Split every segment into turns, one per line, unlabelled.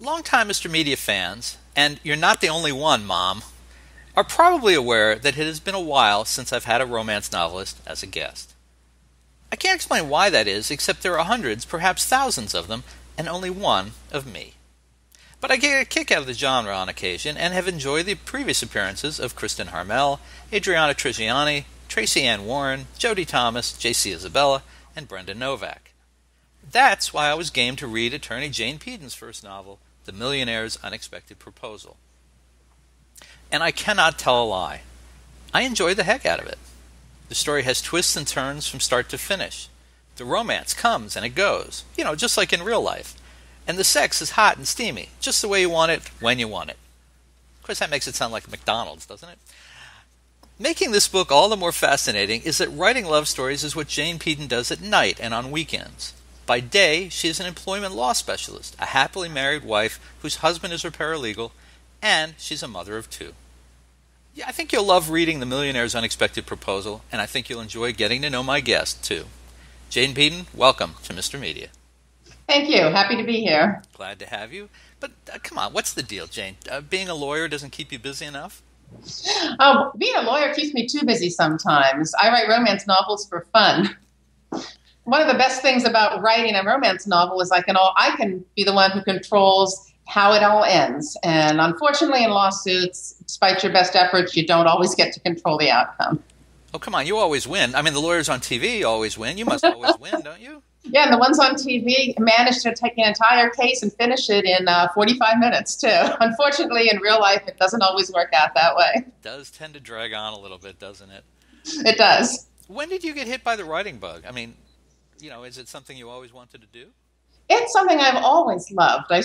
Longtime Mr. Media fans, and you're not the only one, Mom, are probably aware that it has been a while since I've had a romance novelist as a guest. I can't explain why that is, except there are hundreds, perhaps thousands of them, and only one of me. But I get a kick out of the genre on occasion, and have enjoyed the previous appearances of Kristen Harmel, Adriana Trigiani, Tracy Ann Warren, Jodie Thomas, J.C. Isabella, and Brenda Novak. That's why I was game to read attorney Jane Peden's first novel, The Millionaire's Unexpected Proposal. And I cannot tell a lie. I enjoyed the heck out of it. The story has twists and turns from start to finish. The romance comes and it goes, just like in real life. And the sex is hot and steamy, just the way you want it, when you want it. Of course, that makes it sound like McDonald's, doesn't it? Making this book all the more fascinating is that writing love stories is what Jane Peden does at night and on weekends. By day, she is an employment law specialist, a happily married wife whose husband is her paralegal, and she's a mother of two. Yeah, I think you'll love reading The Millionaire's Unexpected Proposal, and I think you'll enjoy getting to know my guest, too. Jane Peden, welcome to Mr. Media.
Thank you. Happy to be here.
Glad to have you. But come on, what's the deal, Jane? Being a lawyer doesn't keep you busy enough?
Oh, being a lawyer keeps me too busy sometimes. I write romance novels for fun. One of the best things about writing a romance novel is I can be the one who controls how it all ends. And unfortunately, in lawsuits, despite your best efforts, you don't always get to control the outcome.
Oh, come on, you always win. I mean, the lawyers on TV always win. You must always win, don't you?
Yeah, and the ones on TV manage to take an entire case and finish it in 45 minutes, too. Unfortunately, in real life, it doesn't always work out that way.
It does tend to drag on a little bit, doesn't it?
It does.
When did you get hit by the writing bug? I mean, is it something you always wanted to do?
It's something I've always loved. I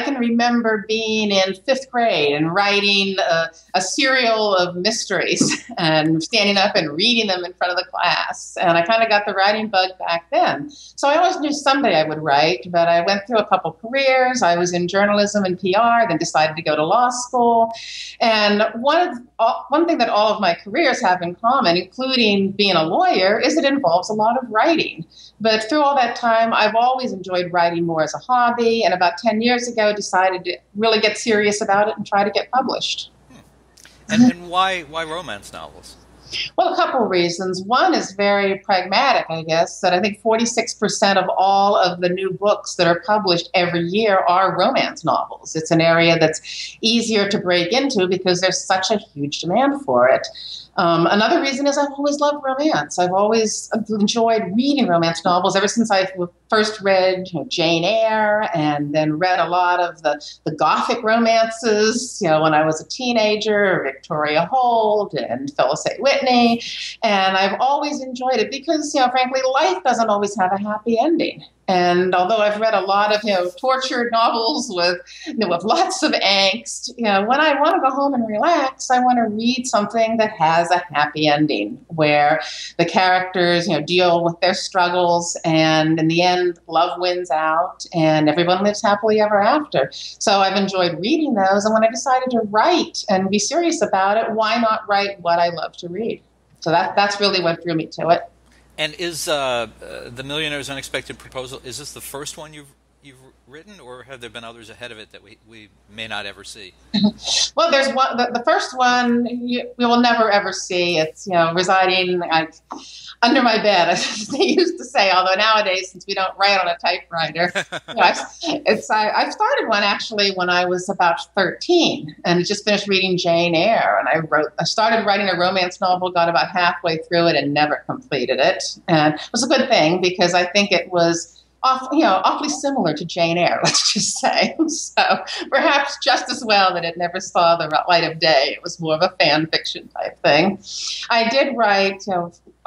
can remember being in 5th grade and writing a serial of mysteries and standing up and reading them in front of the class. And I kind of got the writing bug back then. So I always knew someday I would write, but I went through a couple careers. I was in journalism and PR, then decided to go to law school. And one thing that all of my careers have in common, including being a lawyer, is it involves a lot of writing. But through all that time, I've always enjoyed writing more as a hobby, and about 10 years ago decided to really get serious about it and try to get published.
And why romance novels?
Well, a couple of reasons. One is very pragmatic, I guess, that I think 46% of all of the new books that are published every year are romance novels. It's an area that's easier to break into because there's such a huge demand for it. Another reason is I've always loved romance. I've always enjoyed reading romance novels ever since I first read Jane Eyre, and then read a lot of the Gothic romances, when I was a teenager, Victoria Holt and Phyllis A. Whitney. And I've always enjoyed it because, frankly, life doesn't always have a happy ending. And although I've read a lot of, tortured novels with lots of angst, when I want to go home and relax, I want to read something that has a happy ending, where the characters, deal with their struggles, and in the end, love wins out, and everyone lives happily ever after. So I've enjoyed reading those, and when I decided to write and be serious about it, why not write what I love to read? So that's really what drew me to it.
And is The Millionaire's Unexpected Proposal, is this the first one you've written, or have there been others ahead of it that we may not ever see?
Well, there's one. The first one we will never ever see. It's residing under my bed, as they used to say. Although nowadays, since we don't write on a typewriter, I started one actually when I was about 13, and just finished reading Jane Eyre. And I started writing a romance novel, got about halfway through it, and never completed it. And it was a good thing because I think it was awfully similar to Jane Eyre, let's just say. So perhaps just as well that it never saw the light of day. It was more of a fan fiction type thing. I did write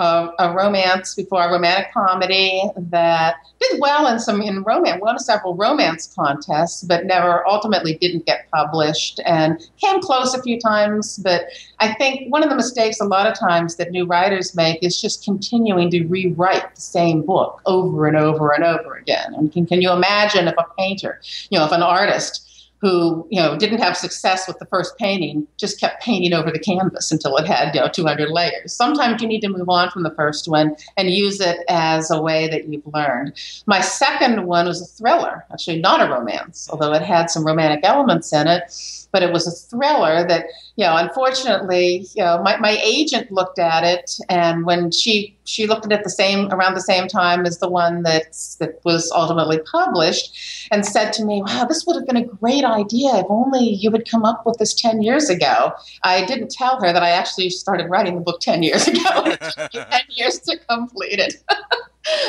a romance before, a romantic comedy that did well in romance, won several romance contests, but ultimately didn't get published, and came close a few times. But I think one of the mistakes a lot of times that new writers make is just continuing to rewrite the same book over and over and over again. And can you imagine if a painter, if an artist who, didn't have success with the first painting, just kept painting over the canvas until it had, 200 layers. Sometimes you need to move on from the first one and use it as a way that you've learned. My second one was a thriller, actually not a romance, although it had some romantic elements in it. But it was a thriller that, unfortunately, my agent looked at it, and when she looked at it around the same time as the one that was ultimately published, and said to me, "Wow, this would have been a great idea if only you had come up with this 10 years ago." I didn't tell her that I actually started writing the book 10 years ago. It took me 10 years to complete it.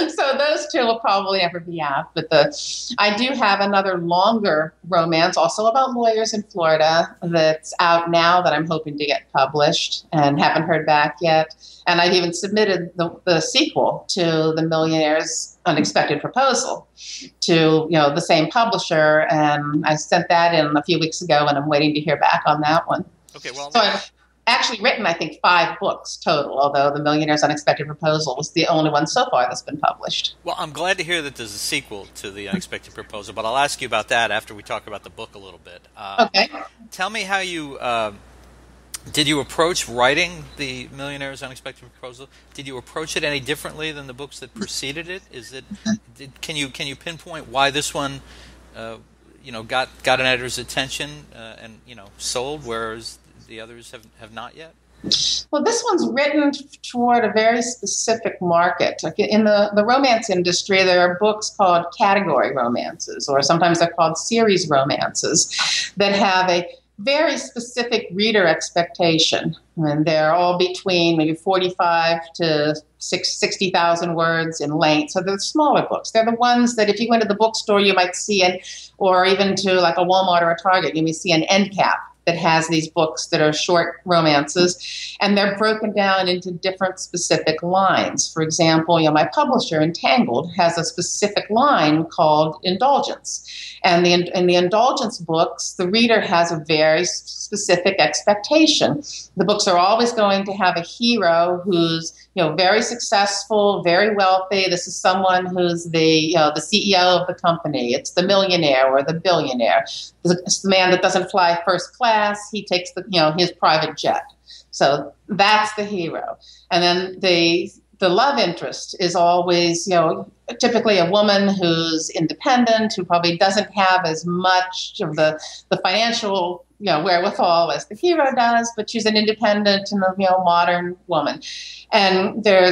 So those two will probably never be out. But I do have another longer romance, also about lawyers in Florida, that's out now that I'm hoping to get published and haven't heard back yet. And I've even submitted the sequel to The Millionaire's Unexpected Proposal to the same publisher, and I sent that in a few weeks ago, and I'm waiting to hear back on that one.
Okay, well,
so I've actually written, I think, 5 books total, although The Millionaire's Unexpected Proposal was the only one so far that's been published.
Well, I'm glad to hear that there's a sequel to The Unexpected Proposal, but I'll ask you about that after we talk about the book a little bit.
Okay.
Tell me how you... did you approach writing The Millionaire's Unexpected Proposal? Did you approach it any differently than the books that preceded it? Can you pinpoint why this one, got an editor's attention and sold, whereas the others have not yet?
Well, this one's written toward a very specific market. In the romance industry, there are books called category romances, or sometimes they're called series romances, that have a very specific reader expectation. And they're all between maybe 45 to 60,000 words in length. So they're smaller books. They're the ones that if you went to the bookstore, you might see or even to like a Walmart or a Target, you may see an end cap that has these books that are short romances, and they're broken down into different specific lines. For example, my publisher, Entangled, has a specific line called indulgence. And in the indulgence books, the reader has a very specific expectation. The books are always going to have a hero who's very successful, very wealthy. This is someone who's the CEO of the company. It's the millionaire or the billionaire. It's the man that doesn't fly first class. He takes his private jet. So that's the hero. And then the love interest is always, typically a woman who's independent, who probably doesn't have as much of the financial wherewithal as the hero does, but she's an independent and modern woman. And there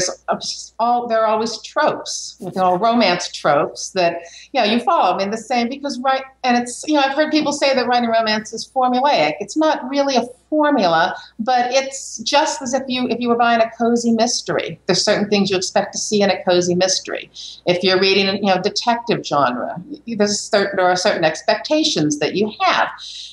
are always tropes, romance tropes that you follow. I mean, the same because I've heard people say that writing romance is formulaic. It's not really a formula, but it's just as if you were buying a cozy mystery. There's certain things you expect to see in a cozy mystery. If you're reading detective genre, there are certain expectations that you have.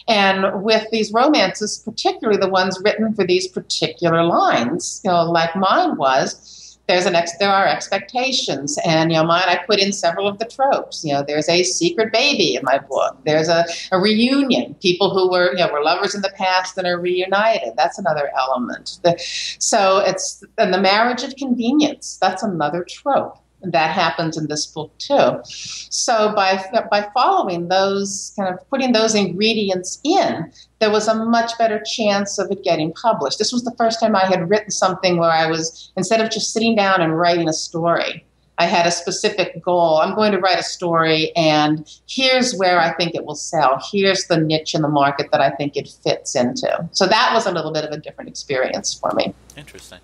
And with these romances, particularly the ones written for these particular lines, like mine was, there are expectations. And mine, I put in several of the tropes. There's a secret baby in my book. There's a reunion. People who were lovers in the past and are reunited. That's another element. And the marriage of convenience. That's another trope. That happens in this book too. So by following those, kind of putting those ingredients in, there was a much better chance of it getting published. This was the first time I had written something where I was, instead of just sitting down and writing a story, I had a specific goal. I'm going to write a story, and here's where I think it will sell. Here's the niche in the market that I think it fits into. So that was a little bit of a different experience for me.
Interesting.